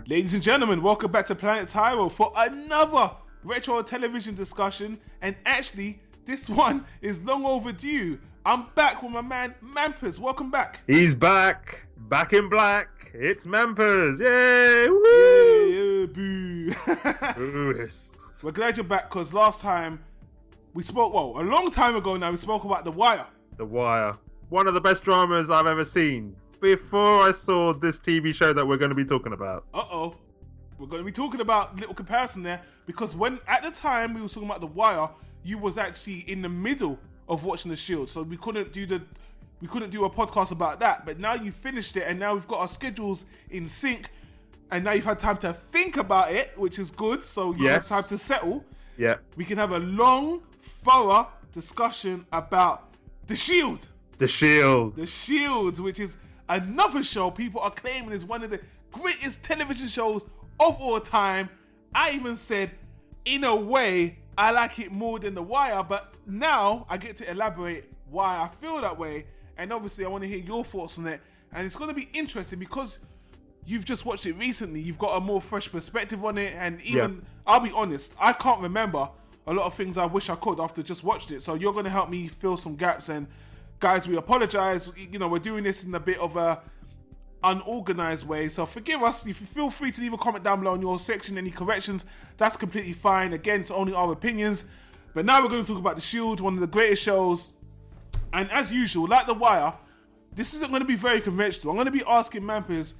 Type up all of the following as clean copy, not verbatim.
Ladies and gentlemen, welcome back to Planet Tyro for another retro television discussion. And actually, this one is long overdue. I'm back with my man Mampers. Welcome back. He's back in black. It's Mampers. Yay! Woo! Yeah, boo. Ooh, yes. We're glad you're back because last time we spoke, a long time ago now, we spoke about The Wire. The Wire. One of the best dramas I've ever seen. Before I saw this TV show that we're going to be talking about. We're going to be talking about a little comparison there because when at the time we were talking about The Wire, you was actually in the middle of watching The Shield, so we couldn't do a podcast about that. But now you finished it, and now we've got our schedules in sync, and now you've had time to think about it, which is good. So you have time to settle. Yeah, we can have a long, thorough discussion about The Shield. The Shield. The Shield, which is another show people are claiming is one of the greatest television shows of all time. I even said, in a way, I like it more than The Wire, but now I get to elaborate why I feel that way. And obviously, I want to hear your thoughts on it. And it's going to be interesting because you've just watched it recently. You've got a more fresh perspective on it. And even, I'll be honest, I can't remember a lot of things I wish I could after just watched it. So you're going to help me fill some gaps. And guys, we apologize. We're doing this in a bit of a unorganized way, so forgive us. If you feel free to leave a comment down below in your section, any corrections, that's completely fine. Again, it's only our opinions. But now we're going to talk about The Shield, one of the greatest shows. And as usual, like The Wire, this isn't going to be very conventional. I'm going to be asking Mampers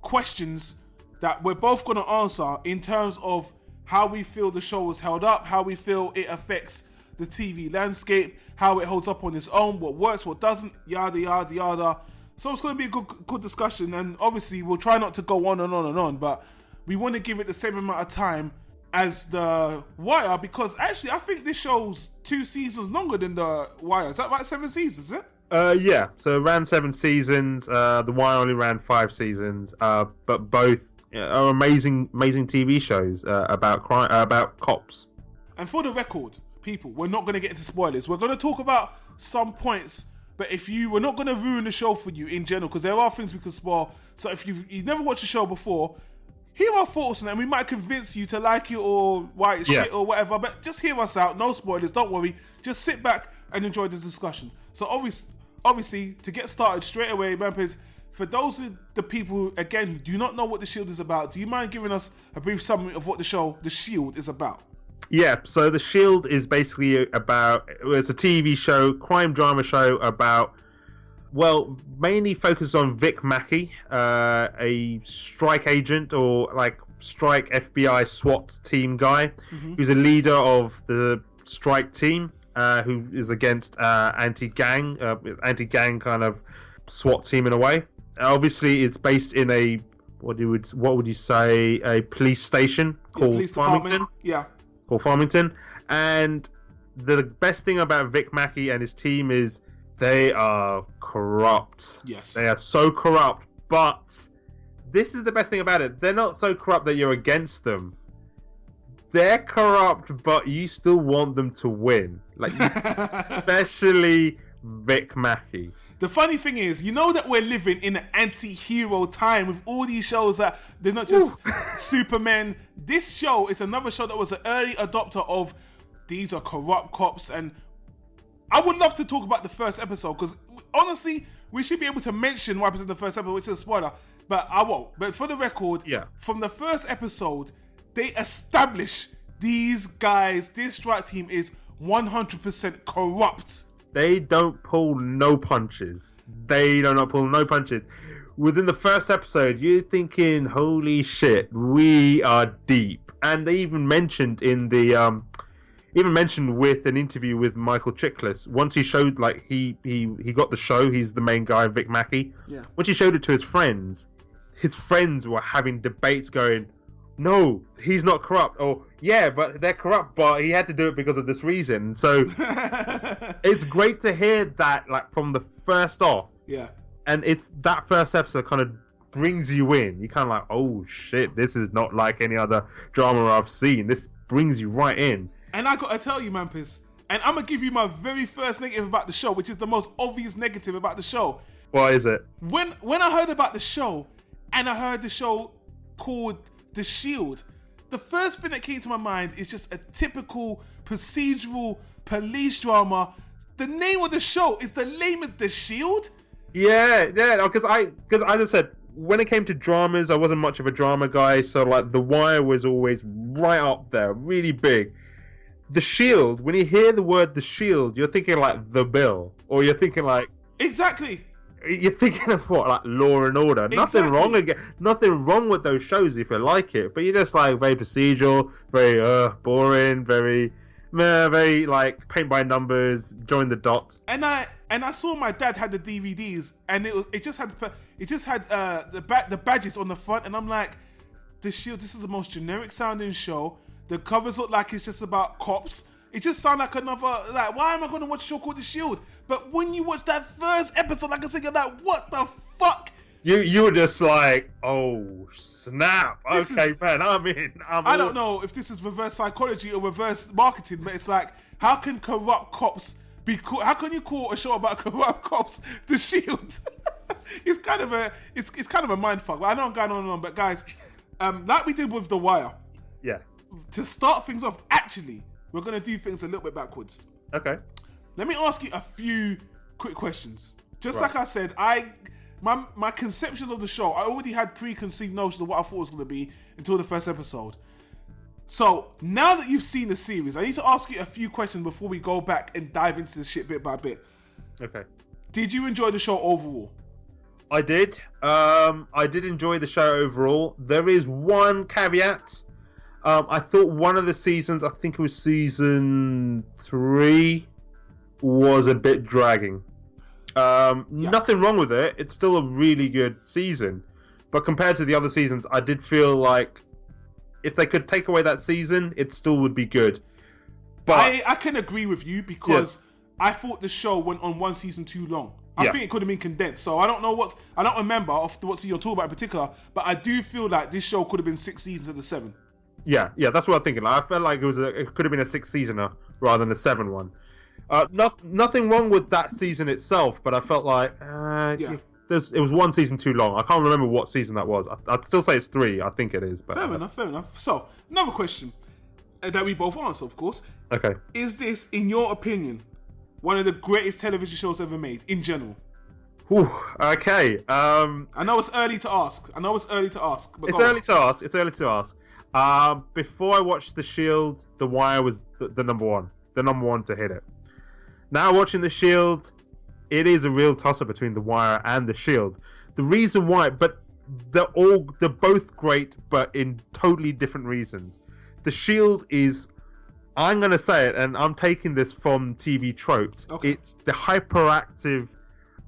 questions that we're both going to answer in terms of how we feel the show was held up, how we feel it affects the TV landscape, how it holds up on its own, what works, what doesn't, yada, yada, yada. So it's going to be a good discussion, and obviously we'll try not to go on and on and on, but we want to give it the same amount of time as The Wire, because actually I think this show's 2 seasons longer than The Wire. Is that right? 7 seasons, is it? Yeah, so around 7 seasons. The Wire only ran 5 seasons, but both are amazing TV shows about crime, about cops. And for the record, people, we're not going to get into spoilers. We're going to talk about some points, but we're not going to ruin the show for you in general, because there are things we can spoil. So if you've never watched the show before, hear our thoughts on it, and we might convince you to like it or why it's shit or whatever, but just hear us out. No spoilers, don't worry. Just sit back and enjoy the discussion. So obviously, to get started straight away, Mampers, for those of the people, again, who do not know what The Shield is about, do you mind giving us a brief summary of what the show The Shield is about? Yeah, so The Shield is basically it's a TV show, crime drama show about, mainly focused on Vic Mackey, a strike agent or like strike FBI SWAT team guy, who's a leader of the strike team, who is against anti-gang kind of SWAT team in a way. Obviously, it's based in a, what would you say, a police station called Farmington. Yeah. Called Farmington, and the best thing about Vic Mackey and his team is they are corrupt. Yes, they are so corrupt. But this is the best thing about it: they're not so corrupt that you're against them. They're corrupt, but you still want them to win. Like, especially Vic Mackey. The funny thing is, you know that we're living in an anti-hero time with all these shows that they're not just Superman. This show is another show that was an early adopter of these are corrupt cops, and I would love to talk about the first episode because honestly, we should be able to mention what happens in the first episode, which is a spoiler, but I won't. But for the record, from the first episode, they establish these guys, this strike team is 100% corrupt. They don't pull no punches. Within the first episode, you're thinking, holy shit, we are deep. And they even mentioned in the, with an interview with Michael Chiklis, once he showed, like, he got the show, he's the main guy, Vic Mackey. Yeah. Once he showed it to his friends were having debates going, no, he's not corrupt. Or, yeah, but they're corrupt, but he had to do it because of this reason. So it's great to hear that, like, from the first off. Yeah. And it's that first episode kind of brings you in. You're kind of like, oh, shit, this is not like any other drama I've seen. This brings you right in. And I got to tell you, Mampus, and I'm going to give you my very first negative about the show, which is the most obvious negative about the show. What is it? When I heard about the show, and I heard the show called The Shield, the first thing that came to my mind is just a typical procedural police drama. The name of the show is the name of The Shield? Yeah, because as I said, when it came to dramas, I wasn't much of a drama guy, so like The Wire was always right up there, really big. The Shield, when you hear the word The Shield, you're thinking like The Bill, or you're thinking like... Exactly. You're thinking of what, like Law and Order. Exactly. Nothing wrong with those shows if you like it, but you're just like very procedural, very boring, very like paint by numbers, join the dots. And I saw my dad had the DVDs, and it just had the badges on the front, and I'm like, The Shield. This is the most generic sounding show. The covers look like it's just about cops. It just sounds like another, like, why am I going to watch a show called The Shield? But when you watch that first episode, like I said, you're like, what the fuck? You were just like, oh, snap. Man, I'm in. I don't know if this is reverse psychology or reverse marketing, but it's like, how can corrupt cops be cool? How can you call a show about corrupt cops The Shield? It's kind of a mindfuck. I know I'm going on and on, but guys, like we did with The Wire. Yeah. To start things off, actually, we're going to do things a little bit backwards. Okay. Let me ask you a few quick questions. Just Right. like I said, my conception of the show, I already had preconceived notions of what I thought it was going to be until the first episode. So, now that you've seen the series, I need to ask you a few questions before we go back and dive into this shit bit by bit. Okay. Did you enjoy the show overall? I did. I did enjoy the show overall. There is one caveat. I thought one of the seasons, I think it was season 3, was a bit dragging. Nothing wrong with it. It's still a really good season. But compared to the other seasons, I did feel like if they could take away that season, it still would be good. But I can agree with you because I thought the show went on one season too long. I think it could have been condensed. So I don't remember off what season you're talking about in particular, but I do feel like this show could have been 6 seasons of the 7. Yeah, that's what I'm thinking. Like, I felt like it could have been a 6-seasoner rather than a 7 one. Nothing wrong with that season itself, but I felt like it was one season too long. I can't remember what season that was. I'd still say it's 3. I think it is. But Fair enough. So, another question that we both answer, of course. Okay. Is this, in your opinion, one of the greatest television shows ever made, in general? Whew, okay. I know it's early to ask. But It's early to ask. Before I watched The Shield, The Wire was the number one. The number one to hit it. Now watching The Shield, it is a real toss-up between The Wire and The Shield. The reason why, but they're both great, but in totally different reasons. The Shield is, I'm going to say it, and I'm taking this from TV tropes. Okay. It's the hyperactive,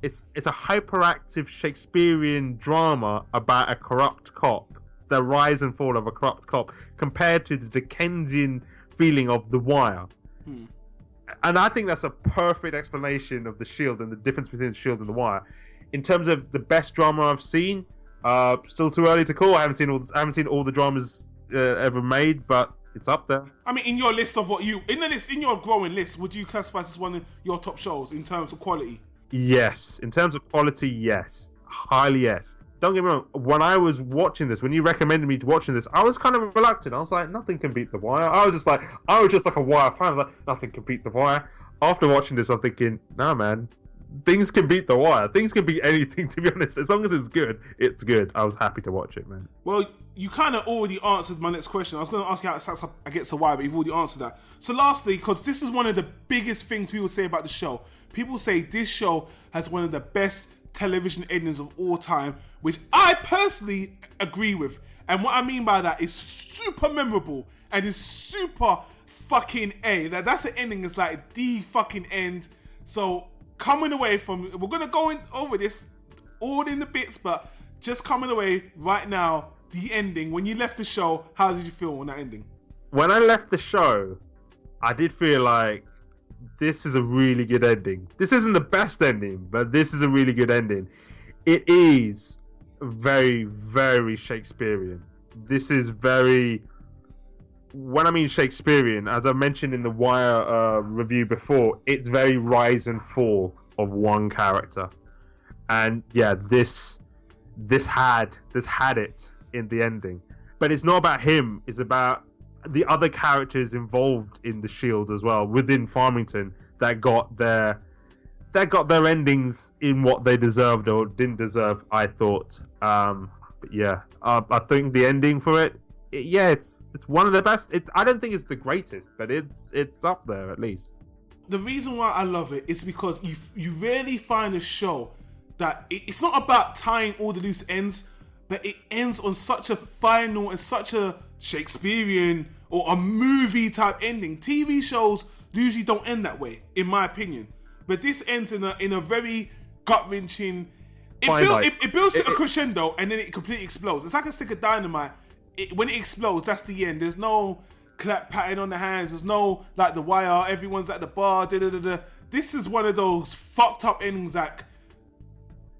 it's a hyperactive Shakespearean drama about a corrupt cop, the rise and fall of a corrupt cop, compared to the Dickensian feeling of The Wire. And I think that's a perfect explanation of The Shield and the difference between The Shield and The Wire. In terms of the best drama I've seen, still too early to call. I haven't seen all the dramas ever made, but it's up there. I mean, in your list of in your growing list, would you classify this as one of your top shows in terms of quality? Yes. In terms of quality, yes. Highly yes. Don't get me wrong, when I was watching this, when you recommended me to watching this, I was kind of reluctant. I was like, nothing can beat The Wire. I was just like a Wire fan. I was like, nothing can beat The Wire. After watching this, I'm thinking, nah, man, things can beat The Wire. Things can beat anything, to be honest. As long as it's good, it's good. I was happy to watch it, man. Well, you kind of already answered my next question. I was going to ask you how it stacks up against The Wire, but you've already answered that. So lastly, because this is one of the biggest things people say about the show, people say this show has one of the best television endings of all time, which I personally agree with. And what I mean by that is super memorable and is super fucking A. That's an ending. It's like the fucking end. So coming away from, we're gonna go over this all in the bits, but just coming away right now, the ending. When you left the show, how did you feel on that ending? When I left the show, I did feel like this is a really good ending. This isn't the best ending, but this is a really good ending. It is very, very Shakespearean. This is very... When I mean Shakespearean, as I mentioned in the Wire review before, it's very rise and fall of one character. And yeah, this had it. in the ending. But it's not about him. It's about the other characters involved in the Shield as well within Farmington that got their endings in what they deserved or didn't deserve. I thought. But yeah, I think the ending for it, it's one of the best. I don't think it's the greatest, but it's up there at least. The reason why I love it is because you rarely find a show that it's not about tying all the loose ends, but it ends on such a final and such a Shakespearean or a movie type ending. TV shows usually don't end that way, in my opinion. But this ends in a very gut-wrenching. It builds to a crescendo and then it completely explodes. It's like a stick of dynamite. When it explodes, that's the end. There's no clap, patting on the hands. There's no like The Wire. Everyone's at the bar. This is one of those fucked up endings that,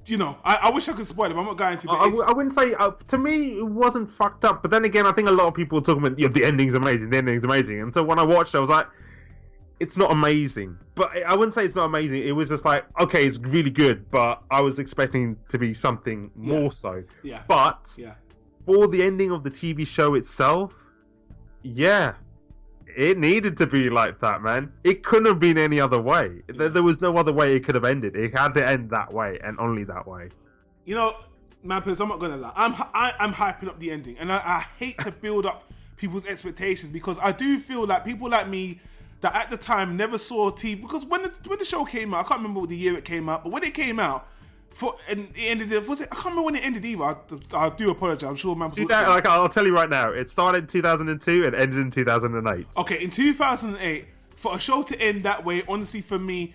you know, I wish I could spoil it, but I'm not going to. I wouldn't say, to me, it wasn't fucked up. But then again, I think a lot of people are talking about, the ending's amazing, And so when I watched it, I was like, it's not amazing. But I wouldn't say it's not amazing. It was just like, okay, it's really good, but I was expecting to be something more so. Yeah. But for the ending of the TV show itself, it needed to be like that, man. It couldn't have been any other way. Yeah. There was no other way it could have ended. It had to end that way and only that way. You know, Mampers, I'm not gonna lie. I'm hyping up the ending, and I hate to build up people's expectations because I do feel like people like me that at the time never saw TV, because when the show came out, I can't remember what the year it came out, but when it came out, and it ended. I can't remember when it ended either. I do apologize. I'm sure Mampers. I'll tell you right now. It started in 2002 and ended in 2008. Okay, in 2008, for a show to end that way, honestly, for me,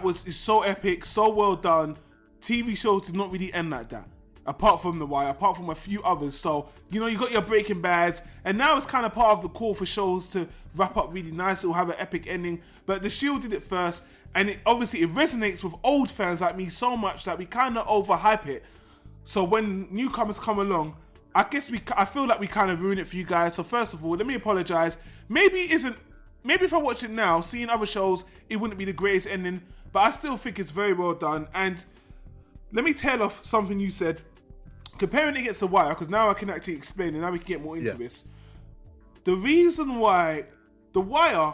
is so epic, so well done. TV shows did not really end like that, apart from The Wire, apart from a few others. So, you know, you got your Breaking Bads, and now it's kind of part of the call for shows to wrap up really nice. It'll have an epic ending. But The Shield did it first, and it resonates with old fans like me so much that we kind of overhype it. So when newcomers come along, I feel like we kind of ruin it for you guys. So first of all, let me apologize. Maybe if I watch it now, seeing other shows, it wouldn't be the greatest ending, but I still think it's very well done. And let me tail off something you said. Comparing it against The Wire, because now I can actually explain and now we can get more into this. The reason why The Wire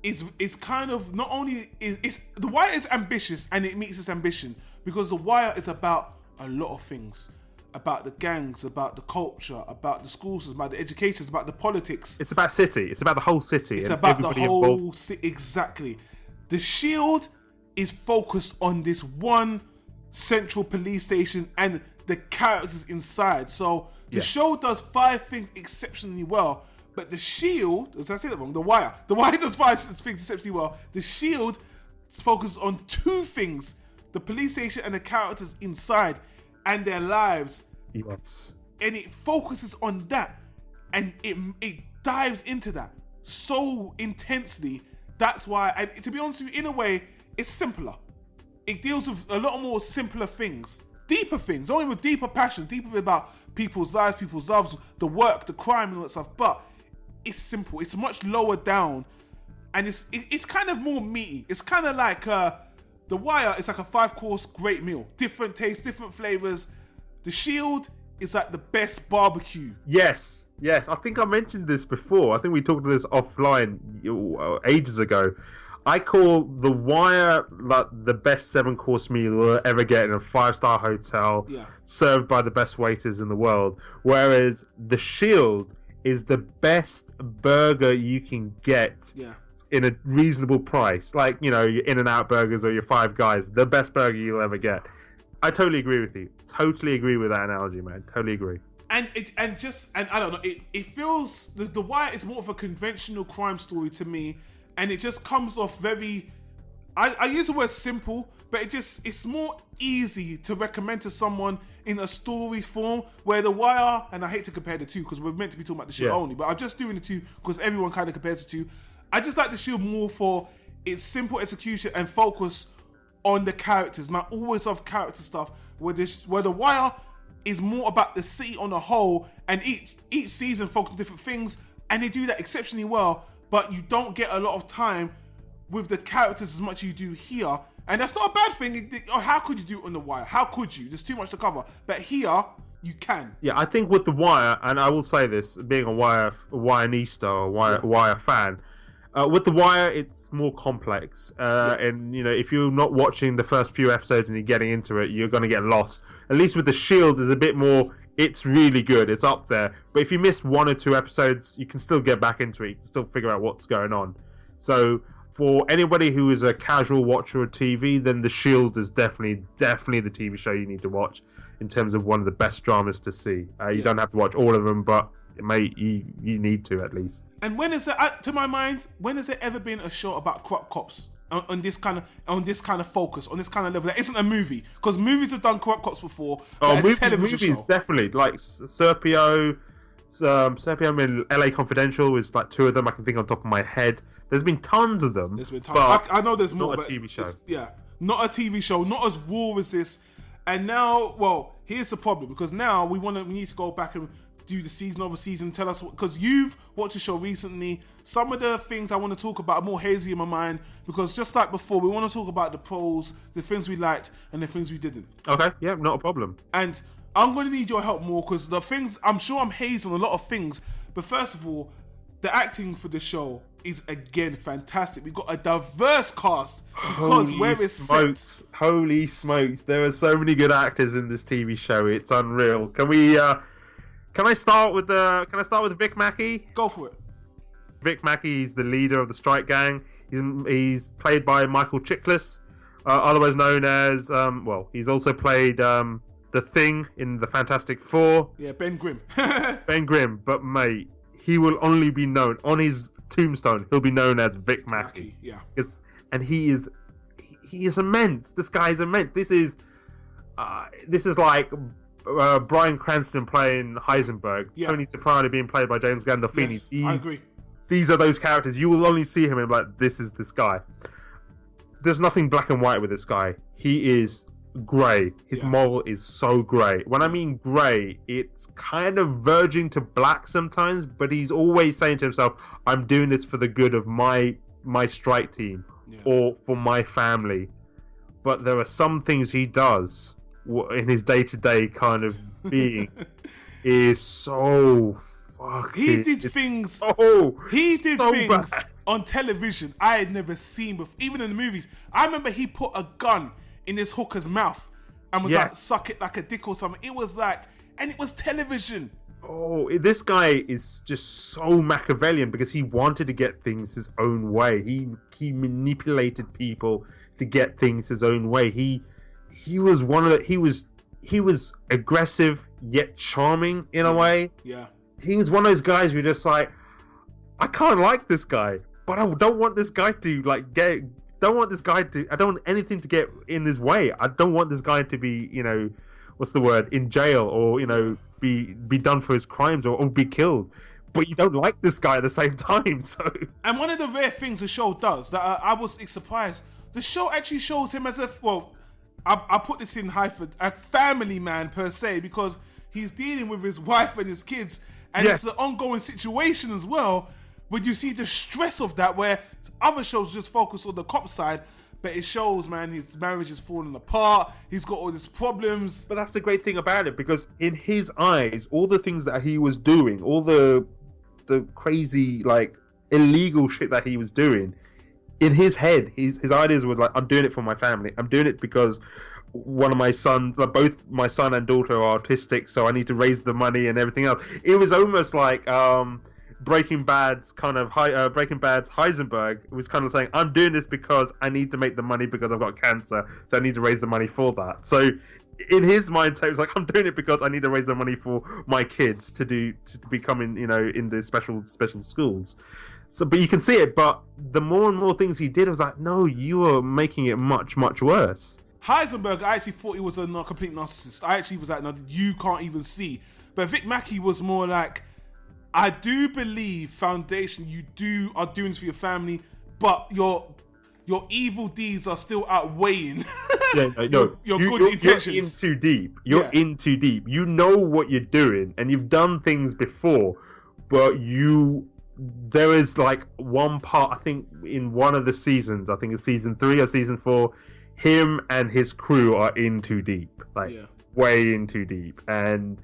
is kind of not only is The Wire is ambitious and it meets its ambition because The Wire is about a lot of things. About the gangs, about the culture, about the schools, about the education, about the politics. It's about city. It's about the whole city. It's about the whole city. Exactly. The Shield is focused on this one central police station and the characters inside. So the show does 5 things exceptionally well, but the Shield, did I say that wrong? The Wire does 5 things exceptionally well. The Shield focuses on 2 things: the police station and the characters inside and their lives. Yes. And it focuses on that, and it dives into that so intensely. That's why, and to be honest with you, in a way, it's simpler. It deals with a lot more simpler things. Deeper things, only with deeper passion, deeper about people's lives, people's loves, the work, the crime and all that stuff. But it's simple. It's much lower down, and it's kind of more meaty. It's kind of like The Wire is like a 5-course great meal, different tastes, different flavors. The Shield is like the best barbecue. Yes. I think I mentioned this before. I think we talked about this offline ages ago. I call The Wire like the best 7-course meal you'll ever get in a 5-star hotel, served by the best waiters in the world. Whereas The Shield is the best burger you can get in a reasonable price. Like, you know, your In-N-Out burgers or your Five Guys, the best burger you'll ever get. I totally agree with you. Totally agree with that analogy, man. Totally agree. And I don't know, it feels, The Wire is more of a conventional crime story to me. And it just comes off very, I use the word simple, but it's more easy to recommend to someone in a story form, where The Wire, and I hate to compare the two because we're meant to be talking about the Shield only, but I'm just doing the two because everyone kind of compares the two. I just like the Shield more for its simple execution and focus on the characters. And I always love character stuff where The Wire is more about the city on a whole, and each season focuses on different things, and they do that exceptionally well. But you don't get a lot of time with the characters as much as you do here. And that's not a bad thing. How could you do it on The Wire? How could you? There's too much to cover. But here, you can. Yeah, I think with The Wire, and I will say this, being a Wireista or Wire fan, with The Wire, it's more complex. And, you know, if you're not watching the first few episodes and you're getting into it, you're going to get lost. At least with The Shield, there's a bit more, it's really good, it's up there. But if you missed 1 or 2 episodes, you can still get back into it. You can still figure out what's going on. So, for anybody who is a casual watcher of TV, then The Shield is definitely the TV show you need to watch in terms of one of the best dramas to see. You don't have to watch all of them, but mate, you need to at least. And when is it? To my mind, when has there ever been a show about corrupt cops on this kind of focus, on this kind of level? That isn't a movie, because movies have done corrupt cops before. Oh, movies definitely, like Serpio. And LA Confidential is like 2 of them I can think on top of my head. There's been tons of them. There's been tons. I know there's more. Not a TV show. Not a TV show. Not as raw as this. And now, well, here's the problem, because now we need to go back and do the season over season. Tell us, because you've watched the show recently. Some of the things I want to talk about are more hazy in my mind, because just like before, we want to talk about the pros, the things we liked, and the things we didn't. Okay, yeah, not a problem. And I'm going to need your help more, because the things, I'm sure I'm hazy on a lot of things, but first of all, the acting for the show is again fantastic. We've got a diverse cast because Holy smokes, there are so many good actors in this TV show. It's unreal. Can I start with Vic Mackey? Go for it. Vic Mackey is the leader of the strike gang. He's played by Michael Chiklis, otherwise known as he's also played the Thing in the Fantastic Four. Yeah, Ben Grimm. Ben Grimm, but mate, he will only be known on his tombstone. He'll be known as Vic Mackey. Yeah, and he is immense. This guy is immense. This is like Bryan Cranston playing Heisenberg. Yeah. Tony Soprano being played by James Gandolfini. Yes, I agree. These are those characters. You will only see him and be like, this is this guy. There's nothing black and white with this guy. He is grey. His moral is so grey. When I mean grey, it's kind of verging to black sometimes, but he's always saying to himself, I'm doing this for the good of my strike team or for my family. But there are some things he does in his day-to-day kind of being is so fucking... He did things bad on television I had never seen before, even in the movies. I remember he put a gun in this hooker's mouth and was like, suck it like a dick or something. It was like, and it was television. Oh, this guy is just so Machiavellian because he wanted to get things his own way. He manipulated people to get things his own way. He was he was aggressive yet charming in a way. Yeah. He was one of those guys who just like, I can't like this guy, but I don't want this guy to like I don't want anything to get in his way. I don't want this guy to be, in jail or, be done for his crimes or be killed. But you don't like this guy at the same time, so... And one of the rare things the show does that I was surprised, the show actually shows him as I put this in hyphen, a family man per se, because he's dealing with his wife and his kids, and it's an ongoing situation as well, when you see the stress of that, where other shows just focus on the cop side, but it shows, man, his marriage is falling apart, he's got all these problems. But that's the great thing about it, because in his eyes, all the things that he was doing, all the crazy, like, illegal shit that he was doing, in his head, his ideas were like, I'm doing it for my family. I'm doing it because one of my sons, both my son and daughter are autistic, so I need to raise the money and everything else. It was almost like Breaking Bad's Heisenberg was kind of saying, I'm doing this because I need to make the money because I've got cancer, so I need to raise the money for that. So in his mindset, it was like, I'm doing it because I need to raise the money for my kids to become in the special schools. So, but you can see it. But the more and more things he did, I was like, no, you are making it much, much worse. Heisenberg, I actually thought he was a complete narcissist. I actually was like, no, you can't even see. But Vic Mackey was more like, I do believe foundation, you are doing this for your family, but your evil deeds are still outweighing your good intentions. You're in too deep. You're in too deep. You know what you're doing, and you've done things before, but there is like one part, I think in one of the seasons, I think it's season 3 or season 4, him and his crew are in too deep, way in too deep, and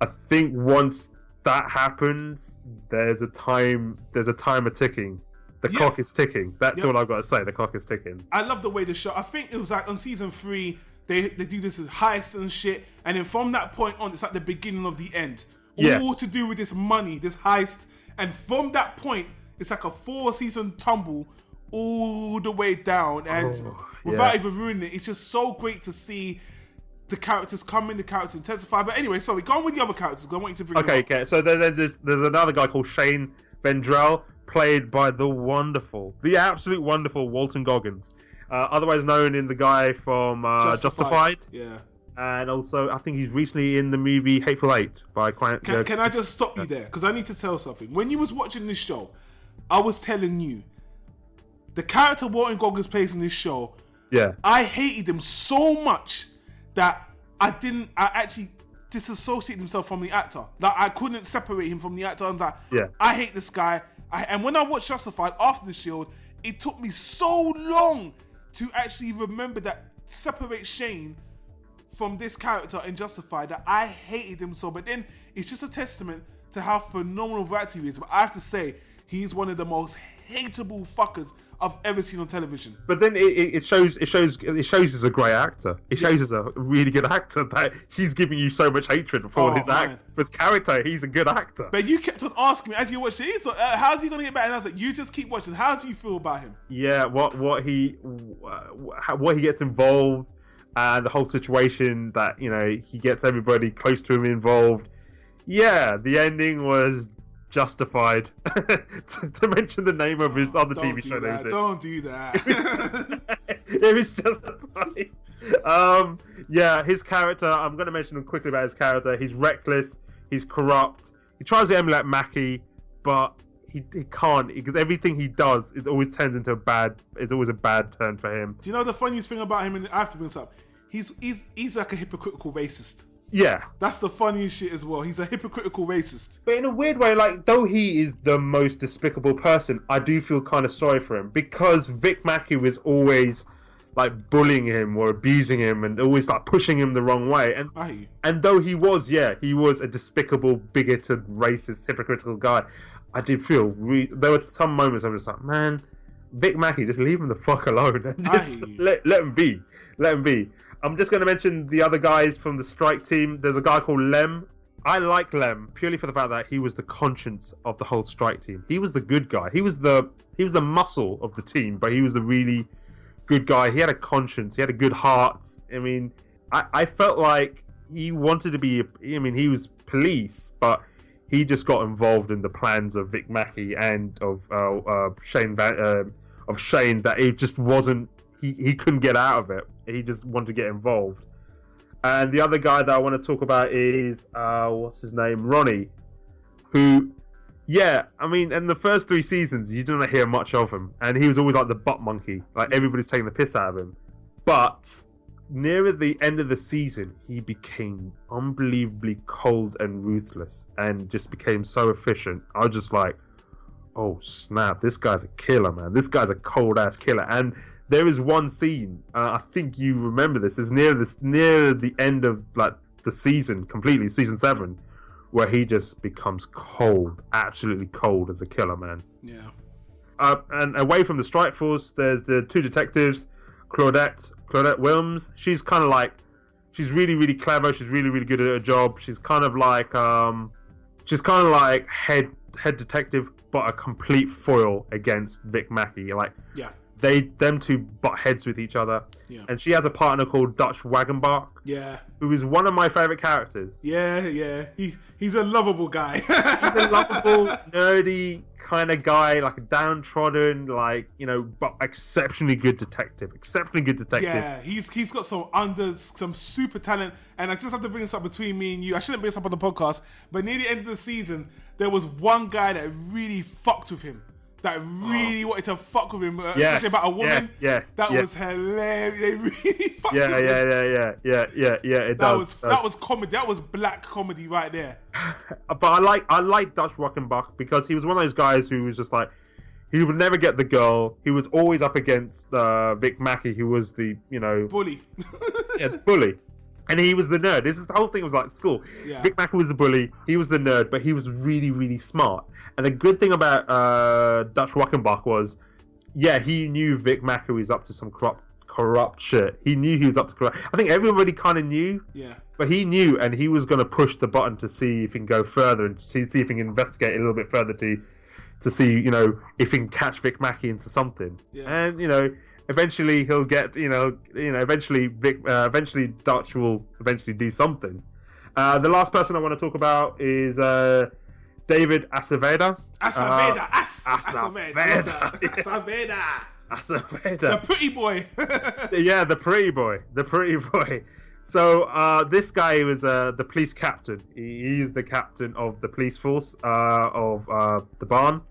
I think once that happens, there's a timer ticking. The clock is ticking. That's all I've got to say. The clock is ticking. I love the way the show. I think it was like on season 3, they do this with heists and shit, and then from that point on, it's like the beginning of the end. All to do with this money, this heist, and from that point, it's like a 4-season tumble all the way down, and without even ruining it, it's just so great to see the characters come in, the characters intensify. But anyway, sorry, go on with the other characters. I want you to bring Okay. So there's another guy called Shane Vendrell, played by the absolute wonderful Walton Goggins, otherwise known in the guy from Justified. Yeah. And also, I think he's recently in the movie Hateful Eight by Can I just stop you there? Because I need to tell something. When you was watching this show, I was telling you, the character Walton Goggins plays in this show, I hated him so much that I actually disassociated himself from the actor. Like, I couldn't separate him from the actor. I was like, I hate this guy. And when I watched Justified after The Shield, it took me so long to actually remember that, separate Shane from this character in Justified, that I hated him so. But then it's just a testament to how phenomenal of actor he is. But I have to say, he's one of the most hateable fuckers I've ever seen on television. But then it shows he's a great actor. It shows he's a really good actor, that he's giving you so much hatred for his character. He's a good actor. But you kept on asking me as you watched it, how's he going to get better? And I was like, you just keep watching. How do you feel about him? Yeah, what he gets involved, and the whole situation that, you know, he gets everybody close to him involved. Yeah, the ending was Justified. to mention the name of his other TV show. Don't do that. It was Justified. His character, I'm going to mention quickly about his character. He's reckless, he's corrupt, he tries to emulate Mackie, but he can't, because everything he does, it always turns into it's always a bad turn for him. Do you know the funniest thing about him, and I have to bring this up, he's like a hypocritical racist. Yeah. That's the funniest shit as well. He's a hypocritical racist. But in a weird way, like, though he is the most despicable person, I do feel kind of sorry for him, because Vic Mackey was always, like, bullying him or abusing him and always, like, pushing him the wrong way. And though he was a despicable, bigoted, racist, hypocritical guy, I did feel there were some moments I was just like, man, Vic Mackey, just leave him the fuck alone. And just let him be. Let him be. I'm just going to mention the other guys from the strike team. There's a guy called Lem. I like Lem purely for the fact that he was the conscience of the whole strike team. He was the good guy. He was the muscle of the team, but he was a really good guy. He had a conscience. He had a good heart. I mean, I felt like he wanted to be. I mean, he was police, but he just got involved in the plans of Vic Mackey and of Shane. That it just wasn't. He couldn't get out of it. He just wanted to get involved. And the other guy that I want to talk about is what's his name, Ronnie, who, I mean, in the first 3 seasons you didn't hear much of him, and he was always like the butt monkey, like everybody's taking the piss out of him. But nearer the end of the season, he became unbelievably cold and ruthless, and just became so efficient. I was just like, oh snap, this guy's a killer, man. This guy's a cold ass killer. And there is one scene, I think you remember this, is near the end of like the season completely, season 7, where he just becomes cold, absolutely cold as a killer, man. Yeah. And away from the strike force, there's the 2 detectives, Claudette Wilms. She's kind of like, she's really, really clever. She's really, really good at her job. She's kind of like head detective, but a complete foil against Vic Mackey. Like, them two butt heads with each other. Yeah. And she has a partner called Dutch Wagenbach. Yeah. Who is one of my favorite characters. Yeah. He's a lovable guy. He's a lovable, nerdy kind of guy, like a downtrodden, like, you know, but exceptionally good detective. Yeah, he's got some super talent. And I just have to bring this up between me and you. I shouldn't bring this up on the podcast, but near the end of the season, there was one guy that really fucked with him. That really wanted to fuck with him, especially about a woman. Yes. That was hilarious. They really fucked with him. That was comedy. That was black comedy right there. But I like Dutch Rockenbach because he was one of those guys who was just like, he would never get the girl. He was always up against Vic Mackey, who was the, you know, bully. Bully. And he was the nerd. The whole thing was like school. Yeah. Vic Mackey was the bully. He was the nerd, but he was really, really smart. And the good thing about Dutch Wackenbach was, yeah, he knew Vic Mackey was up to some corrupt shit. He knew he was up to corrupt. I think everybody kind of knew. Yeah. But he knew, and he was going to push the button to see if he can go further and see if he can investigate a little bit further to see, you know, if he can catch Vic Mackey into something. Yeah. And, you know, eventually he'll get, eventually Dutch will eventually do something. The last person I want to talk about is David Acevedo. Acevedo. Acevedo. The pretty boy. Yeah, the pretty boy. So this guy was the police captain. He is the captain of the police force of the Barn.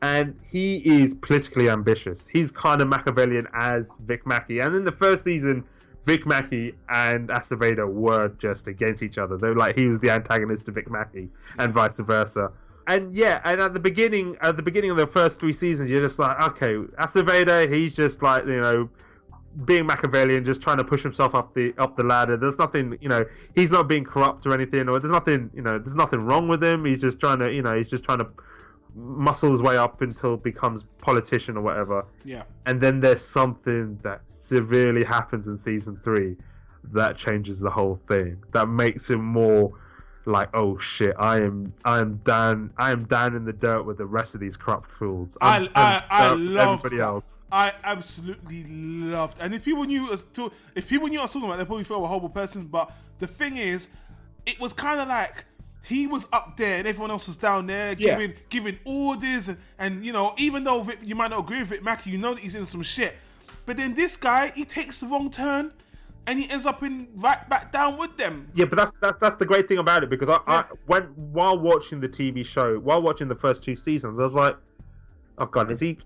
And he is politically ambitious. He's kind of Machiavellian as Vic Mackey. And in the first season, Vic Mackey and Acevedo were just against each other. They were like, he was the antagonist to Vic Mackey and vice versa. And yeah, and at the beginning of the first 3 seasons, you're just like, okay, Acevedo, he's just like, you know, being Machiavellian, just trying to push himself up the ladder. There's nothing, you know, he's not being corrupt or anything, or there's nothing wrong with him. He's just trying to muscle his way up until becomes politician or whatever. Yeah. And then there's something that severely happens in season 3 that changes the whole thing. That makes him more like, oh shit, I am down in the dirt with the rest of these corrupt fools. I loved everybody that. else. I absolutely loved. And if people knew I was talking about, they probably felt a horrible person. But the thing is, it was kind of like he was up there and everyone else was down there giving orders and you know, even though you might not agree with it, Mackie, you know that he's in some shit. But then this guy, he takes the wrong turn and he ends up right back down with them. Yeah, but that's the great thing about it, because while watching the TV show, while watching the first 2 seasons, I was like, oh god, is he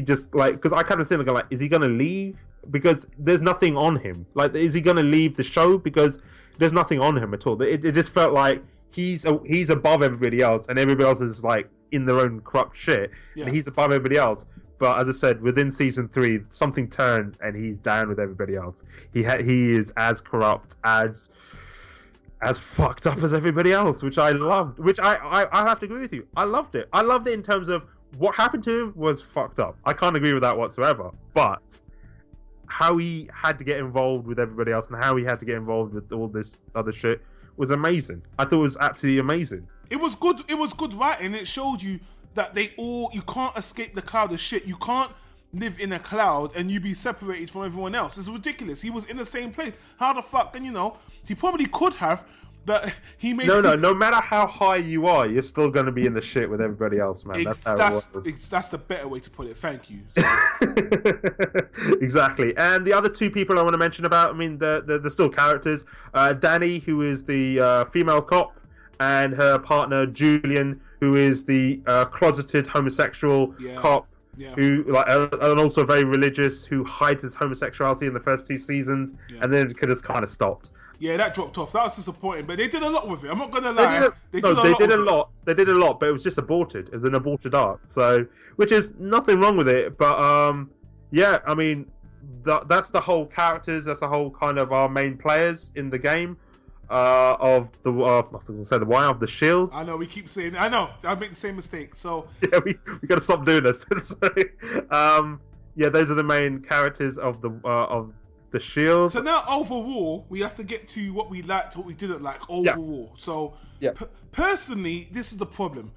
just like, because I kind of seen like, is he gonna leave? Because there's nothing on him. Like, is he gonna leave the show? Because there's nothing on him at all. It just felt like he's above everybody else, and everybody else is like in their own corrupt shit, and he's above everybody else. But as I said, within season 3, something turns and he's down with everybody else. He is as corrupt, as fucked up as everybody else, which I loved. Which I have to agree with you. I loved it. I loved it in terms of what happened to him was fucked up. I can't agree with that whatsoever. But how he had to get involved with everybody else and how he had to get involved with all this other shit was amazing. I thought it was absolutely amazing. It was good. It was good writing. It showed you that you can't escape the cloud of shit. You can't live in a cloud and you be separated from everyone else. It's ridiculous. He was in the same place. How the fuck? And you know, he probably could have, but he made... No matter how high you are, you're still going to be in the shit with everybody else, man. That's how it was. That's the better way to put it. Thank you. So. Exactly. And the other 2 people I want to mention about, I mean, they're still characters. Danny, who is the female cop, and her partner, Julian, who is the closeted homosexual cop, who and also very religious, who hides his homosexuality in the first 2 seasons, and then it just kind of stopped. Yeah, that dropped off. That was disappointing, but they did a lot with it. I'm not gonna lie. They did a lot. They did a lot, but it was just aborted. It was an aborted arc. So, which is nothing wrong with it, but yeah, I mean, that's the whole characters. That's the whole kind of our main players in the game. Of the wire of the shield. I know we keep saying. I know I make the same mistake. So yeah, we gotta stop doing this. So, yeah, those are the main characters of the shield. So now overall, we have to get to what we liked, what we didn't like overall. So personally, this is the problem.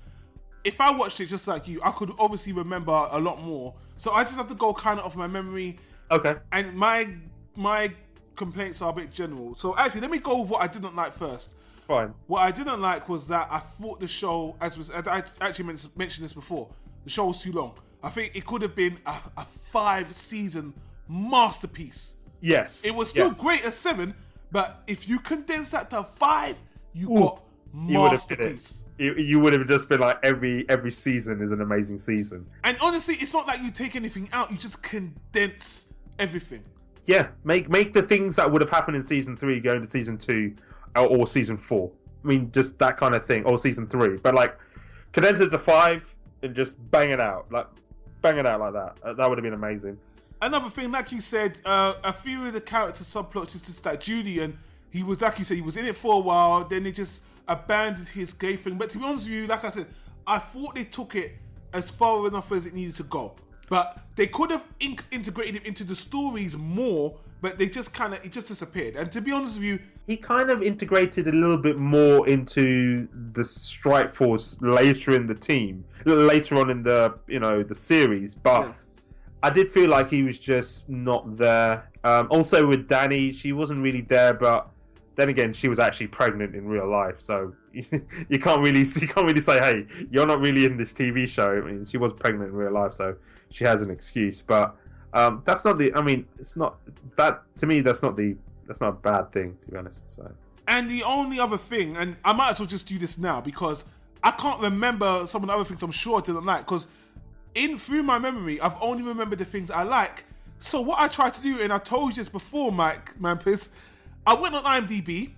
If I watched it just like you, I could obviously remember a lot more. So I just have to go kind of off my memory. Okay. And my complaints are a bit general. So actually, let me go with what I didn't like first. Fine. What I didn't like was that I thought the show, I actually mentioned this before, the show was too long. I think it could have been a 5-season masterpiece. Yes. It was still great at 7, but if you condense that to 5, you got masterpiece. You would have just been like every season is an amazing season. And honestly, it's not like you take anything out, you just condense everything. Yeah, make the things that would have happened in season 3 go into season 2 or season 4. I mean, just that kind of thing, or season 3. But like, condense it to 5 and just bang it out like that. That would have been amazing. another thing, like you said, a few of the character subplots is just that Julian, he was, like you said, he was in it for a while, then they just abandoned his gay thing. But to be honest with you, like I said, I thought they took it as far enough as it needed to go. But they could have integrated it into the stories more, but they just it just disappeared. And to be honest with you, he kind of integrated a little bit more into the Strike Force later in the team, later on in the the series. But I did feel like he was just not there. Also with Danny, she wasn't really there, but then again, she was actually pregnant in real life, so you can't really say, hey, you're not really in this TV show. I mean, she was pregnant in real life, so she has an excuse. But that's not the. I mean, it's not that to me. That's not a bad thing, to be honest. So. And the only other thing, and I might as well just do this now because I can't remember some of the other things I'm sure I didn't like, because through my memory, I've only remembered the things I like. So what I tried to do, and I told you this before, Mike Mampers, I went on IMDb,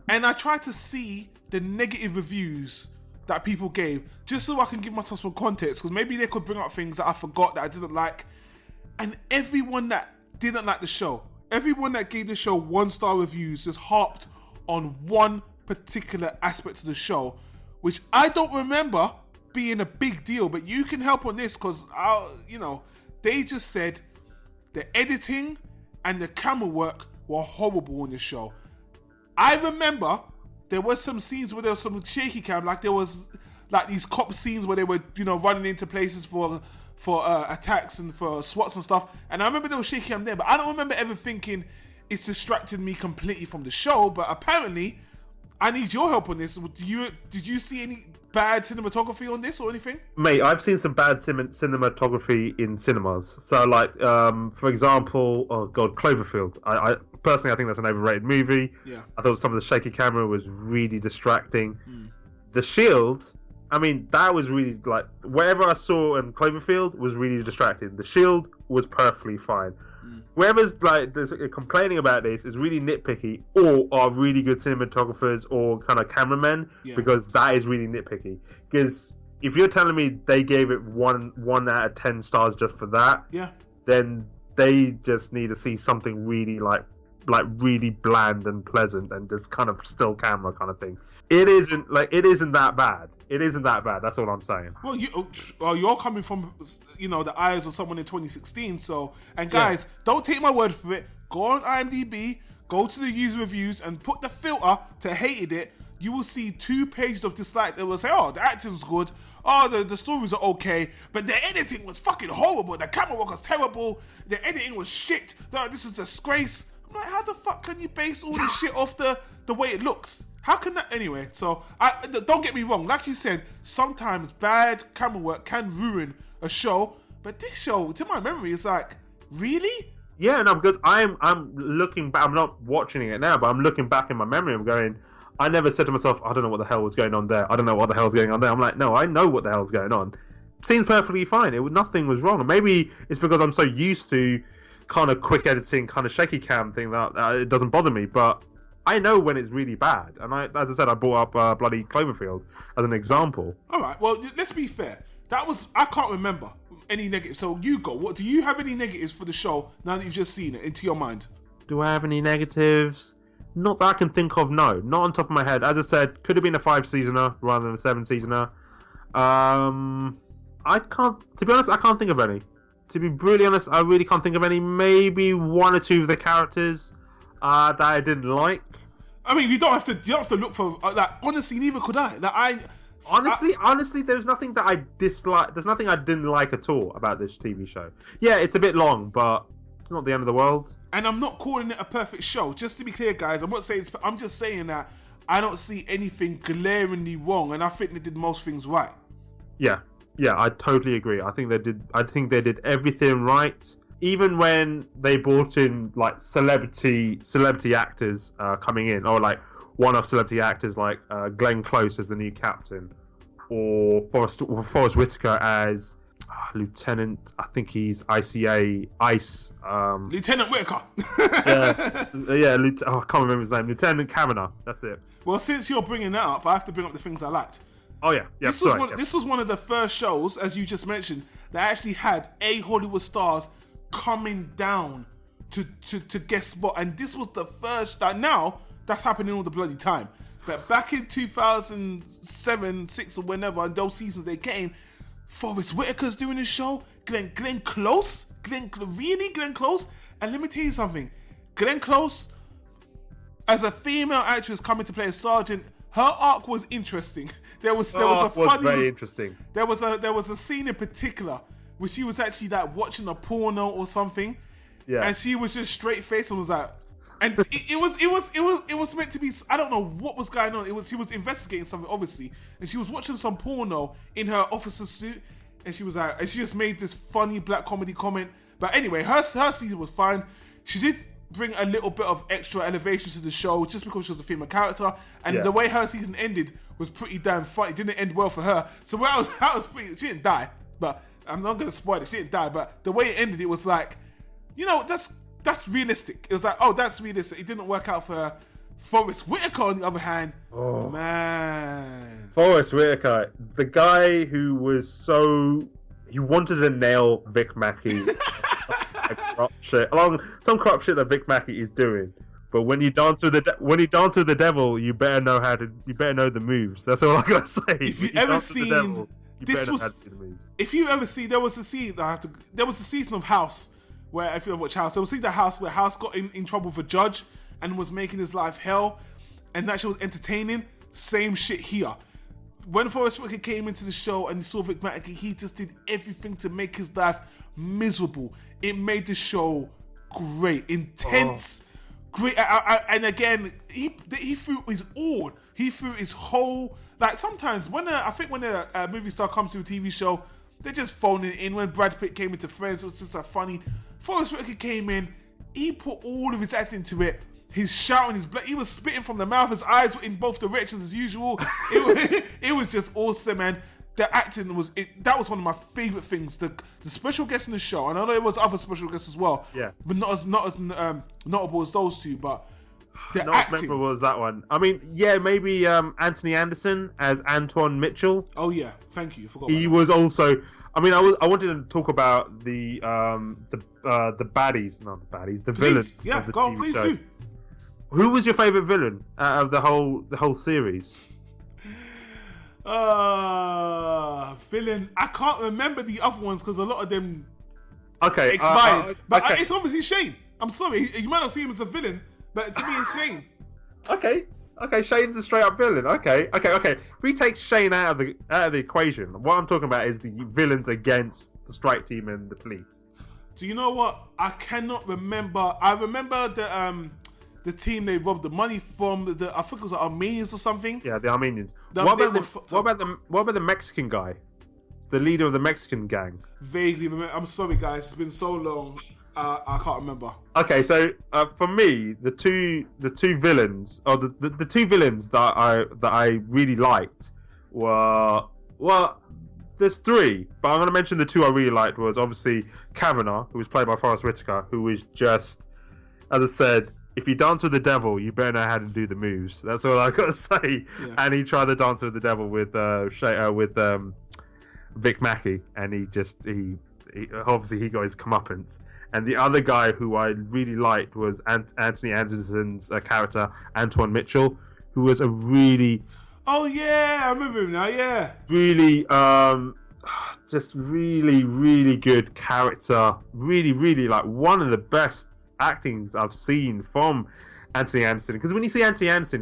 and I tried to see the negative reviews that people gave, just so I can give myself some context, because maybe they could bring up things that I forgot that I didn't like. And everyone that didn't like the show, everyone that gave the show 1-star reviews, just harped on one particular aspect of the show, which I don't remember being a big deal, but you can help on this, because they just said the editing and the camera work were horrible on the show. I remember there was some scenes where there was some shaky cam, like there was like these cop scenes where they were running into places for attacks and for SWATs and stuff, and I remember there was shaky cam there, but I don't remember ever thinking it's distracted me completely from the show. But apparently I need your help on this. Did you see any bad cinematography on this or anything? Mate, I've seen some bad cinematography in cinemas. So, like, for example, Cloverfield. I personally, I think that's an overrated movie. Yeah. I thought some of the shaky camera was really distracting. The Shield, I mean, that was really, like, whatever I saw in Cloverfield was really distracting. The Shield was perfectly fine. Whoever's like complaining about this is really nitpicky, or are really good cinematographers or kind of cameramen, because that is really nitpicky. Because if you're telling me they gave it one out of 10 stars just for that, then they just need to see something really like really bland and pleasant and just kind of still camera kind of thing. It isn't that bad. It isn't that bad. That's all I'm saying. Well, you're coming from the eyes of someone in 2016. So, and guys, don't take my word for it. Go on IMDb, go to the user reviews, and put the filter to hated it. You will see 2 pages of dislike that will say, "Oh, the acting's good. Oh, the stories are okay, but the editing was fucking horrible. The camera work was terrible. The editing was shit. This is a disgrace." I'm like, how the fuck can you base all this shit off the way it looks? How can that anyway? So don't get me wrong. Like you said, sometimes bad camera work can ruin a show. But this show, to my memory, is like, really? Yeah, no, because I'm looking back. I'm not watching it now, but I'm looking back in my memory. I'm going, I never said to myself, I don't know what the hell was going on there. I don't know what the hell's going on there. I'm like, no, I know what the hell's going on. Seems perfectly fine. Nothing was wrong. And maybe it's because I'm so used to kind of quick editing, kind of shaky cam thing that it doesn't bother me. But I know when it's really bad, and as I said, I brought up bloody Cloverfield as an example. All right, well, let's be fair. I can't remember any negatives. So you go. What do you have any negatives for the show now that you've just seen it into your mind? Do I have any negatives? Not that I can think of. No, not on top of my head. As I said, could have been a 5-seasoner rather than a 7-seasoner. I can't. To be honest, I can't think of any. To be brutally honest, I really can't think of any. Maybe 1 or 2 of the characters that I didn't like. I mean, you don't have to look for honestly, neither could I. Honestly, there's nothing that I dislike. There's nothing I didn't like at all about this TV show. Yeah, it's a bit long, but it's not the end of the world. And I'm not calling it a perfect show. Just to be clear, guys, I'm just saying that I don't see anything glaringly wrong, and I think they did most things right. Yeah, I totally agree. I think they did everything right. Even when they brought in like celebrity actors coming in, or like one-off celebrity actors like Glenn Close as the new captain, or Forrest Whitaker as Lieutenant. I think he's ICA ICE. Lieutenant Whitaker. yeah. I can't remember his name. Lieutenant Kavanaugh. That's it. Well, since you're bringing that up, I have to bring up the things I liked. Oh yeah. This was one of the first shows, as you just mentioned, that actually had Hollywood stars coming down to guest spot, and this was the first. Now that's happening all the bloody time, but back in 2007, 6, or whenever, and those seasons they came, Forrest Whitaker's doing his show. Glenn Close, Glenn Close, and let me tell you something, Glenn Close, as a female actress coming to play a sergeant, her arc was interesting. There was very interesting. There was a scene in particular where she was actually like watching a porno or something, and she was just straight faced and was like, and it was meant to be. I don't know what was going on. She was investigating something obviously, and she was watching some porno in her officer suit, and she was like, and she just made this funny black comedy comment. But anyway, her season was fine. She did bring a little bit of extra elevation to the show just because she was a female character, and the way her season ended was pretty damn funny. It didn't end well for her, so that was pretty. She didn't die, but I'm not gonna spoil it. She didn't die, but the way it ended, it was like, that's realistic. It was like, oh, that's realistic. It didn't work out for her. Forrest Whitaker, on the other hand, man, Forrest Whitaker, the guy who was he wanted to nail Vic Mackey. Some corrupt shit that Vic Mackey is doing, but when you dance with the devil, you better know the moves. That's all I gotta say. If you ever seen this, if you ever see, there was a season of House where, if you ever watch House, there was a scene of House where House got in trouble with a judge and was making his life hell, and that shit was entertaining. Same shit here. When Forrest Whitaker came into the show and he saw Vic Mackey, he just did everything to make his life miserable. It made the show great, intense, great. And again, he threw his all. He threw his whole. Like sometimes when a movie star comes to a TV show, they just phone it in. When Brad Pitt came into Friends, it was just funny. Forrest Whitaker came in. He put all of his acting into it. He's shouting, he was spitting from the mouth. His eyes were in both directions as usual. It was just awesome, man. The acting that was one of my favorite things. The special guests in the show, and I know there was other special guests as well. Yeah, but not as notable as those two. But the not acting, as memorable as that one. I mean, yeah, maybe Anthony Anderson as Antoine Mitchell. Oh yeah, thank you. He was also. I mean, I wanted to talk about the baddies, not the baddies, the villains. Yeah, of the go on, TV please show. do. Who was your favorite villain out of the whole series? Villain. I can't remember the other ones because a lot of them expired. But it's obviously Shane. I'm sorry, you might not see him as a villain, but to me it's Shane. Okay, Shane's a straight up villain. Okay. If we take Shane out of the equation, what I'm talking about is the villains against the strike team and the police. Do you know what? I cannot remember. I remember the team they robbed the money from. I think it was the Armenians or something. Yeah, the Armenians. What about the Mexican guy, the leader of the Mexican gang? Vaguely remember. I'm sorry, guys. It's been so long. I can't remember. Okay, so for me, the two villains, or the two villains that I really liked were, well, there's three, but I'm going to mention the two I really liked was obviously Kavanaugh, who was played by Forrest Whitaker, who was just, as I said, if you dance with the devil, you better know how to do the moves. That's all I got to say. Yeah. And he tried to dance with the devil with Vic Mackey, and he obviously he got his comeuppance. And the other guy who I really liked was Anthony Anderson's character, Antoine Mitchell, who was a really... Oh, yeah, I remember him now, yeah. Really, just really, really good character. Really, really, like, one of the best actings I've seen from Anthony Anderson. Because when you see Anthony Anderson,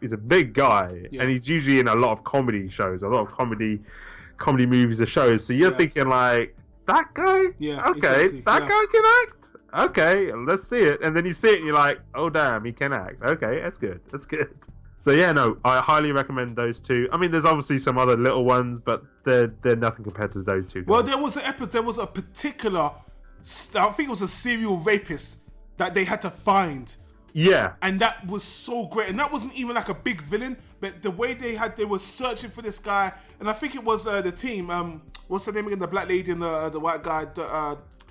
he's a big guy. Yeah. And he's usually in a lot of comedy shows, a lot of comedy movies or shows. So you're thinking, like, that guy? Yeah. Okay, exactly. That guy can act? Okay, let's see it. And then you see it and you're like, oh damn, he can act. Okay, that's good. So yeah, no, I highly recommend those two. I mean, there's obviously some other little ones, but they're nothing compared to those two guys. Well, there was a particular, I think it was a serial rapist that they had to find. Yeah. And that was so great. And that wasn't even like a big villain, but the way they were searching for this guy, and I think it was the team, what's her name again? The black lady and the white guy.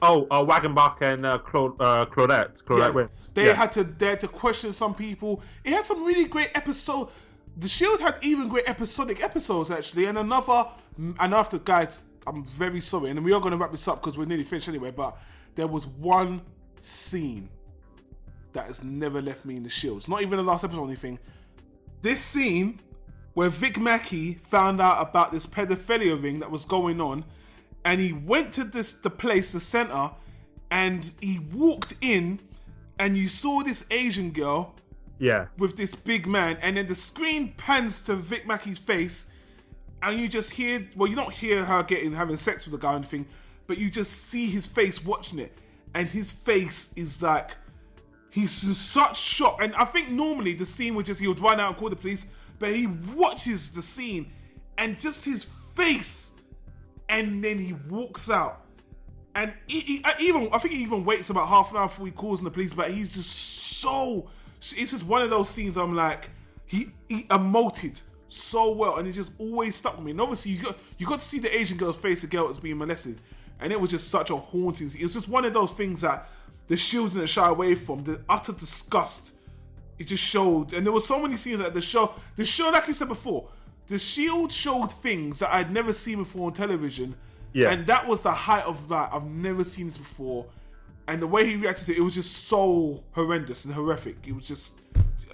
Wagenbach and Claudette. Yeah, Wins. They had to question some people. It had some really great episodes. The Shield had even great episodic episodes, actually. And after, guys, I'm very sorry, and we are going to wrap this up because we're nearly finished anyway, but there was one scene that has never left me in the Shield. It's not even the last episode or anything. This scene where Vic Mackey found out about this pedophilia ring that was going on, and he went to the center, and he walked in, and you saw this Asian girl with this big man, and then the screen pans to Vic Mackey's face, and you just hear, well, you don't hear her having sex with the guy or anything, but you just see his face watching it, and his face is like, he's in such shock. And I think normally the scene would just, he would run out and call the police, but he watches the scene and just his face, and then he walks out. And I think he even waits about half an hour before he calls the police, but he's just so, it's just one of those scenes I'm like, he emoted so well, and it just always stuck with me. And obviously you got to see the Asian girl's face, the girl that's being molested, and it was just such a haunting scene. It was just one of those things that the Shield didn't shy away from. The utter disgust it just showed, and there were so many scenes that the show, like you said before, the Shield showed things that I'd never seen before on television, and that was the height of that. I've never seen this before, and the way he reacted to it, it was just so horrendous and horrific. It was just,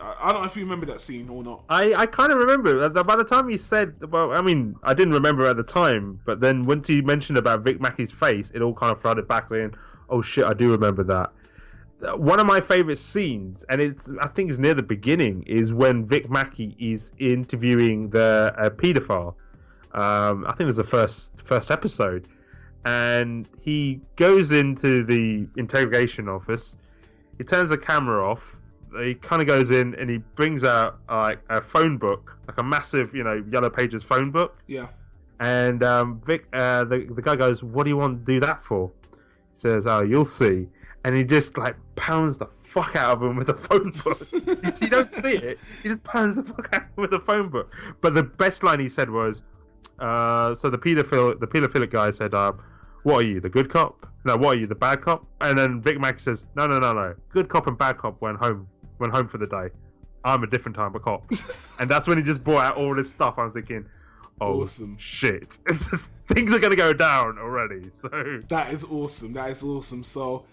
I don't know if you remember that scene or not. I kind of remember. By the time he said, well, I mean, I didn't remember at the time, but then once he mentioned about Vic Mackey's face, it all kind of flooded back in. Oh shit, I do remember that. One of my favorite scenes, and I think it's near the beginning, is when Vic Mackey is interviewing the paedophile. I think it was the first episode, and he goes into the interrogation office. He turns the camera off. He kind of goes in and he brings out like a phone book, like a massive, Yellow Pages phone book. Yeah. And Vic, the guy goes, "What do you want to do that for?" He says, "Oh, you'll see." And he just like pounds the fuck out of him with a phone book. You don't see it. He just pounds the fuck out of him with a phone book. But the best line he said was, so the pedophilic guy said, "What are you, the good cop? No, what are you, the bad cop?" And then Vic Mackey says, No. Good cop and bad cop went home for the day. I'm a different type of cop." And that's when he just brought out all this stuff. I was thinking, oh, awesome. Shit. Things are going to go down already. So That is awesome. So,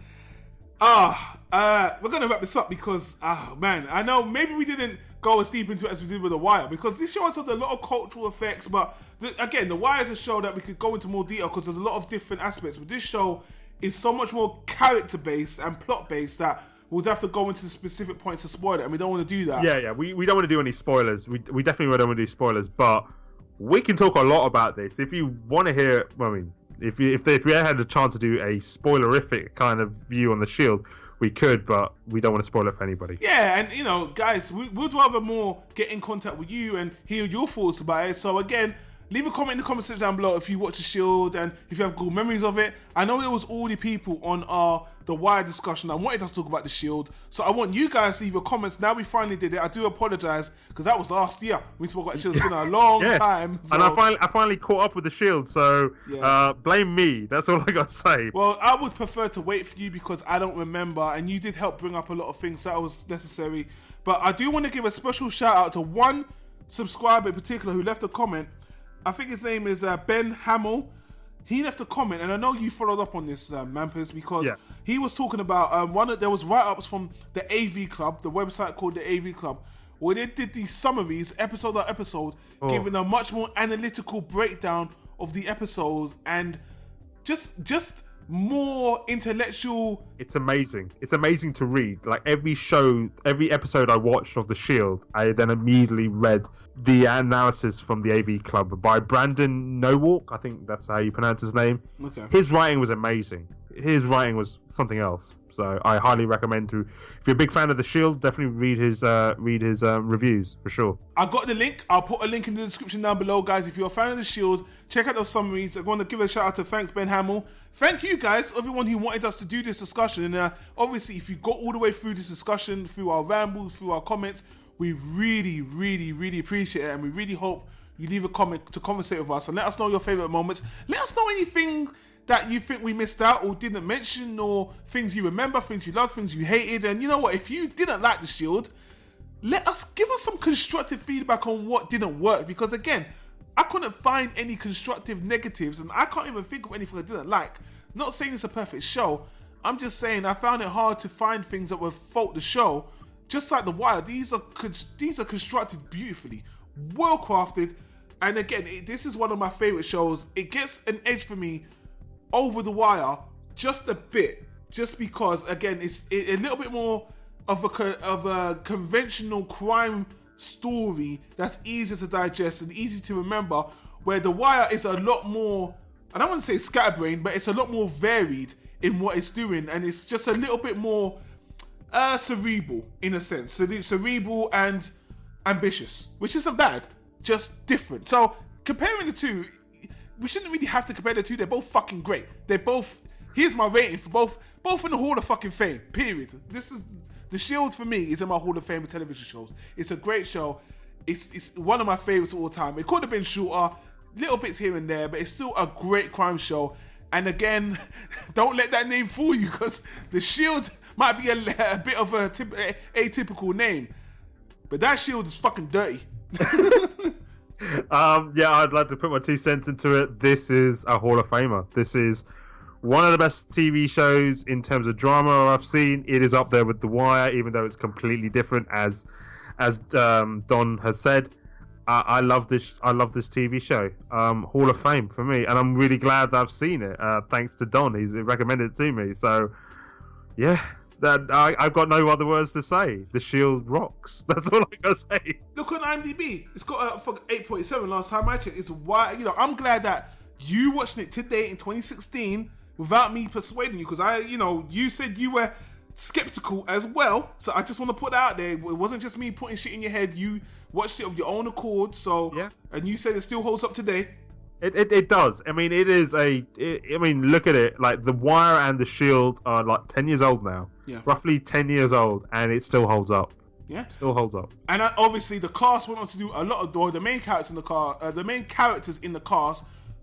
we're going to wrap this up because, man, I know maybe we didn't go as deep into it as we did with The Wire, because this show has had a lot of cultural effects, but again, The Wire is a show that we could go into more detail because there's a lot of different aspects, but this show is so much more character-based and plot-based that we'd have to go into the specific points to spoil it, and we don't want to do that. Yeah, we don't want to do any spoilers. We definitely don't want to do spoilers, but we can talk a lot about this. If you want to hear, I mean, if we had a chance to do a spoilerific kind of view on the Shield, we could, but we don't want to spoil it for anybody. Yeah, and guys, we'd rather more get in contact with you and hear your thoughts about it. So again, leave a comment in the comment section down below if you watch the Shield and if you have good memories of it. I know there was already people on The Wire discussion that wanted us to talk about the Shield, so I want you guys to leave your comments. Now we finally did it. I do apologise because that was last year we spoke about the Shield. It's been a long time. So. And I finally caught up with the Shield, so blame me. That's all I got to say. Well, I would prefer to wait for you because I don't remember, and you did help bring up a lot of things that was necessary. But I do want to give a special shout out to one subscriber in particular who left a comment. I think his name is Ben Hamill. He left a comment, and I know you followed up on this, Mampers, because he was talking about there was write-ups from the AV Club, the website called the AV Club, where they did these summaries, episode by episode, giving a much more analytical breakdown of the episodes and just more intellectual. It's amazing. It's amazing to read. Like every episode I watched of The Shield, I then immediately read the analysis from the AV Club by Brandon Nowalk. I think that's how you pronounce his name. Okay. His writing was amazing. His writing was something else. So I highly recommend if you're a big fan of The Shield, definitely read his reviews for sure. I got the link. I'll put a link in the description down below, guys. If you're a fan of The Shield, check out those summaries. I want to give a shout out to thanks Ben Hamill. Thank you guys, everyone who wanted us to do this discussion. And obviously, if you got all the way through this discussion, through our rambles, through our comments, we really, really, really appreciate it, and we really hope you leave a comment to conversate with us and let us know your favorite moments. Let us know anything that you think we missed out or didn't mention, or things you remember, things you loved, things you hated. And you know what? If you didn't like The Shield, give us some constructive feedback on what didn't work, because again, I couldn't find any constructive negatives, and I can't even think of anything I didn't like. Not saying it's a perfect show. I'm just saying, I found it hard to find things that would fault the show. Just like The Wire, these are constructed beautifully, well crafted, and again, this is one of my favorite shows. It gets an edge for me over The Wire just a bit, just because again, it's a little bit more of a conventional crime story that's easier to digest and easy to remember. Where The Wire is a lot more, I don't want to say scatterbrained, but it's a lot more varied in what it's doing, and it's just a little bit more cerebral in a sense, cerebral and ambitious, which isn't bad, just different. So comparing the two, we shouldn't really have to compare the two. They're both fucking great. They're both. Here's my rating for both in the Hall of fucking Fame. Period. This is The Shield for me is in my Hall of Fame of television shows. It's a great show. It's one of my favorites of all time. It could have been shorter, little bits here and there, but it's still a great crime show. And again, don't let that name fool you, because The Shield might be a bit of a atypical name, but that Shield is fucking dirty. Yeah, I'd like to put my 2 cents into it. This is a Hall of Famer. This is one of the best TV shows in terms of drama I've seen. It is up there with The Wire, even though it's completely different, as Don has said. I love this TV show. Hall of Fame for me, and I'm really glad that I've seen it. Thanks to Don, he's recommended it to me. So, yeah, I've got no other words to say. The Shield rocks. That's all I gotta say. Look on IMDb. It's got 8.7 last time I checked. It's why I'm glad that you watching it today in 2016 without me persuading you, because you said you were skeptical as well. So I just want to put that out there. It wasn't just me putting shit in your head. You watched it of your own accord. So yeah. And you said it still holds up today. It does. I mean, look at it. Like, The Wire and The Shield are like 10 years old now. Yeah. Roughly 10 years old, and it still holds up. Yeah. Still holds up. And obviously, the cast went on to do a lot of the main characters in the cast,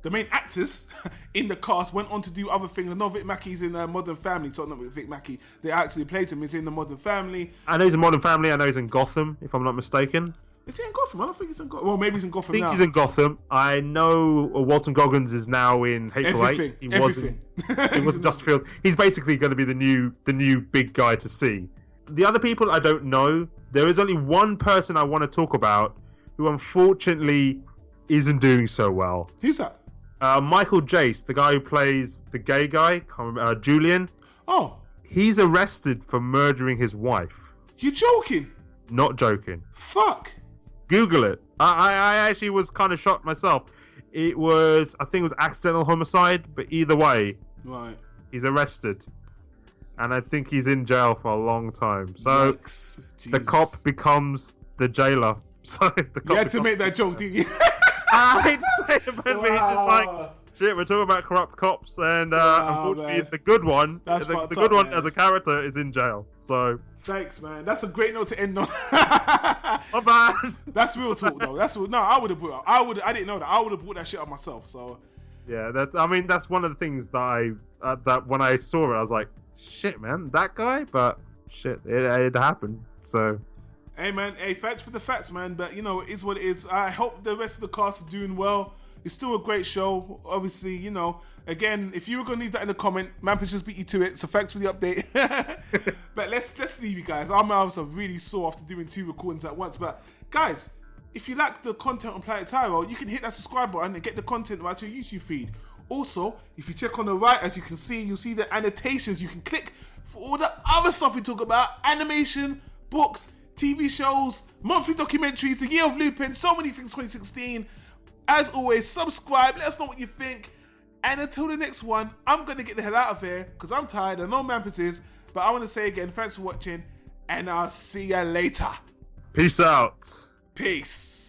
the main actors in the cast went on to do other things. I know Vic Mackey's in Modern Family. So not Vic Mackey, the actor who plays him is in the Modern Family. I know he's in Modern Family. I know he's in Gotham, if I'm not mistaken. Is he in Gotham? I don't think he's in Gotham. Well, maybe he's in Gotham now. I think he's in Gotham. I know Walton Goggins is now in Hateful Eight. Everything. He wasn't Justifield. He's basically going to be the new big guy to see. The other people I don't know. There is only one person I want to talk about who unfortunately isn't doing so well. Who's that? Michael Jace, the guy who plays the gay guy, Julian. Oh. He's arrested for murdering his wife. You joking? Not joking. Fuck. Google it. I actually was kind of shocked myself. I think it was accidental homicide, but either way, right, he's arrested. And I think he's in jail for a long time. So the cop becomes the jailer. So the cop you had to make that joke, didn't you? I hate to say it, but he's just like, shit, we're talking about corrupt cops, and unfortunately, man. The good one, the good one as a character is in jail. So thanks, man. That's a great note to end on. Not bad. That's real talk, though. I would have brought. I didn't know that. I would have brought that shit up myself. So yeah, that's one of the things that that when I saw it, I was like, shit, man, that guy. But shit, it happened. So. Hey man, thanks for the facts, man. But it is what it is. I hope the rest of the cast are doing well. It's still a great show. Obviously, again, if you were gonna leave that in the comment, Mampers just beat you to it. So thanks for the update. But let's leave you guys. Our mouths are really sore after doing 2 recordings at once. But guys, if you like the content on Planet Tyro, you can hit that subscribe button and get the content right to your YouTube feed. Also, if you check on the right, as you can see, you'll see the annotations. You can click for all the other stuff we talk about: animation, books, TV shows, monthly documentaries, the Year of Lupin, so many things 2016. As always, subscribe, let us know what you think. And until the next one, I'm going to get the hell out of here because I'm tired. I know Mampers is, but I want to say again, thanks for watching, and I'll see you later. Peace out. Peace.